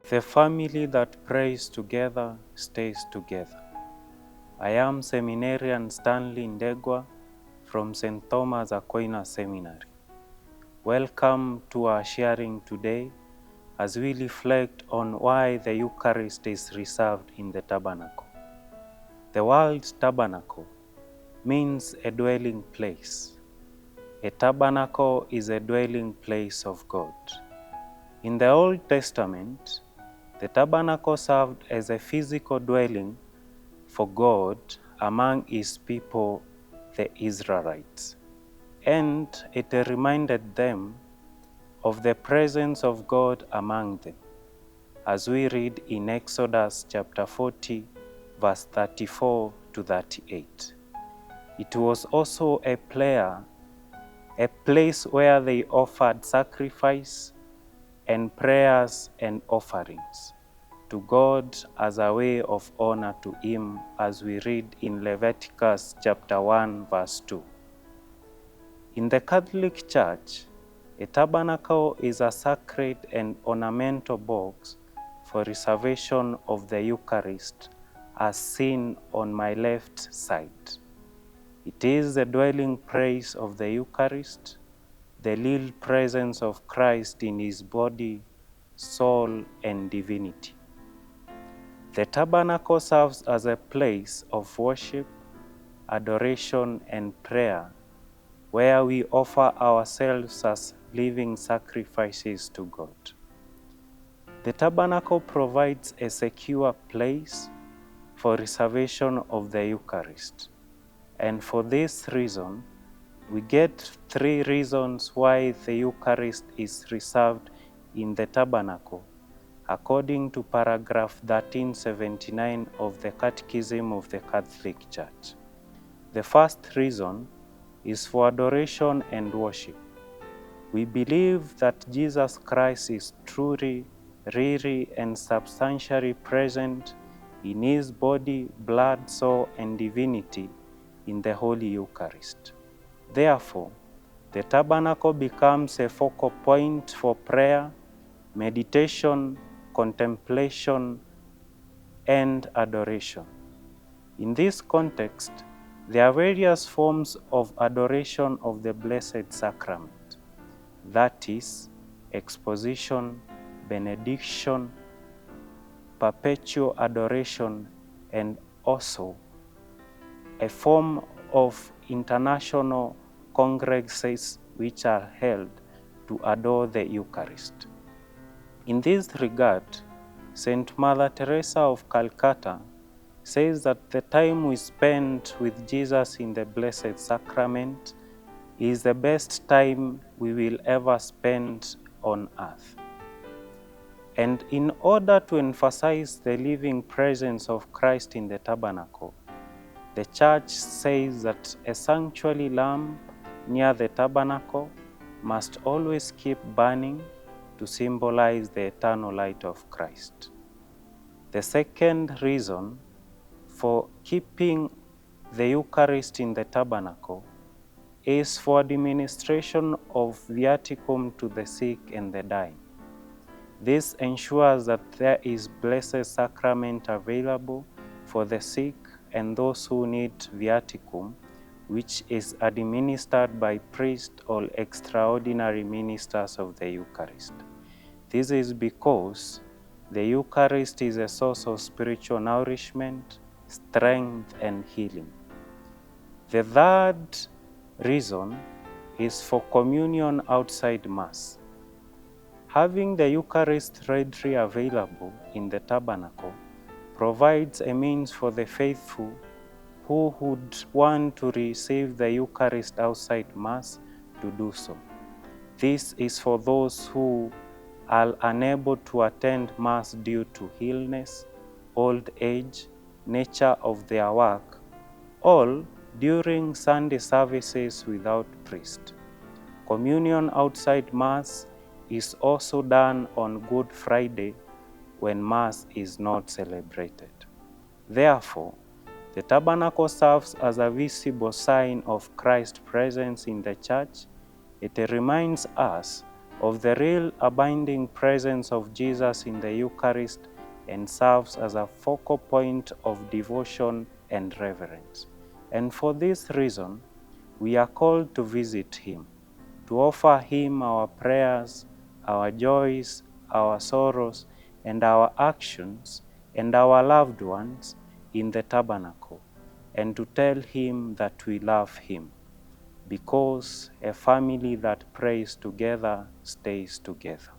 The family that prays together stays together. I am Seminarian Stanley Ndegwa from St. Thomas Aquinas Seminary. Welcome to our sharing today as we reflect on why the Eucharist is reserved in the Tabernacle. The word tabernacle means a dwelling place. A tabernacle is a dwelling place of God. In the Old Testament, the tabernacle served as a physical dwelling for God among His people, the Israelites, and it reminded them of the presence of God among them, as we read in Exodus chapter 40, verse 34 to 38. It was also a place where they offered sacrifice and prayers and offerings to God as a way of honor to Him, as we read in Leviticus chapter 1, verse 2. In the Catholic Church, a tabernacle is a sacred and ornamental box for reservation of the Eucharist, as seen on my left side. It is the dwelling place of the Eucharist, the real presence of Christ in His body, soul, and divinity. The tabernacle serves as a place of worship, adoration, and prayer, where we offer ourselves as living sacrifices to God. The tabernacle provides a secure place for reservation of the Eucharist, and for this reason, we get 3 reasons why the Eucharist is reserved in the tabernacle, according to paragraph 1379 of the Catechism of the Catholic Church. The first reason is for adoration and worship. We believe that Jesus Christ is truly, really, and substantially present in His body, blood, soul, and divinity in the Holy Eucharist. Therefore, the tabernacle becomes a focal point for prayer, meditation, contemplation, and adoration. In this context, there are various forms of adoration of the Blessed Sacrament, that is, exposition, benediction, perpetual adoration, and also a form of international congresses which are held to adore the Eucharist. In this regard, Saint Mother Teresa of Calcutta says that the time we spend with Jesus in the Blessed Sacrament is the best time we will ever spend on earth. And in order to emphasize the living presence of Christ in the tabernacle, the Church says that a sanctuary lamp near the tabernacle must always keep burning to symbolize the eternal light of Christ. The second reason for keeping the Eucharist in the tabernacle is for the administration of viaticum to the sick and the dying. This ensures that there is Blessed Sacrament available for the sick and those who need viaticum, which is administered by priests or extraordinary ministers of the Eucharist. This is because the Eucharist is a source of spiritual nourishment, strength, and healing. The third reason is for communion outside Mass. Having the Eucharist readily available in the tabernacle provides a means for the faithful who would want to receive the Eucharist outside Mass to do so. This is for those who are unable to attend Mass due to illness, old age, nature of their work, or during Sunday services without priest. Communion outside Mass is also done on Good Friday when Mass is not celebrated. Therefore, the tabernacle serves as a visible sign of Christ's presence in the Church. It reminds us of the real abiding presence of Jesus in the Eucharist and serves as a focal point of devotion and reverence. And for this reason, we are called to visit Him, to offer Him our prayers, our joys, our sorrows, and our actions, and our loved ones in the tabernacle, and to tell Him that we love Him, because a family that prays together stays together.